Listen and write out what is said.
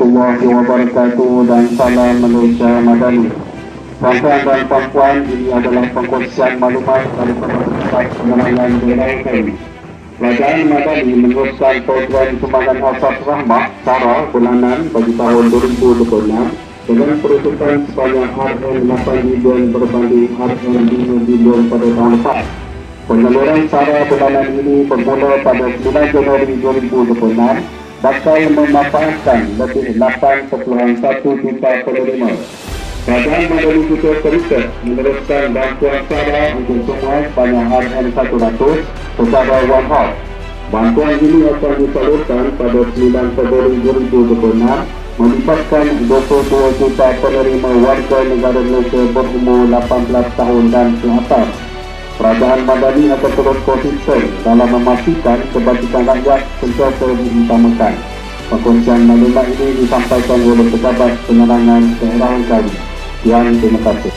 warahmatullahi wabarakatuh dan salam Malaysia Madani. Tuan-tuan dan puan-puan, ini adalah pengkongsian maklumat daripada Pusat Penerangan Daerah KM. Kerajaan Madani meneruskan program sumbangan asas rahmah SARA bulanan bagi tahun 2026 dengan peruntukan sebanyak RM8 bilion berbanding RM5 bilion pada tahun lepas. Penyaluran SARA bulanan ini bermula pada 9 Januari 2026 bakal memanfaatkan lebih 8.1 juta penerima. Kerajaan Madani juga terus meneruskan bantuan SARA untuk semua sebanyak RM100 secara one-off. Bantuan ini akan disalurkan pada 9 Februari 2026 melibatkan 22 juta penerima warga negara Malaysia berumur 18 tahun dan ke atas. Kerajaan Madani akan terus konsisten dalam memastikan kebajikan rakyat sentiasa diutamakan. Pengkongsian maklumat ini disampaikan oleh Pejabat Penerangan Daerah kami. Terima kasih.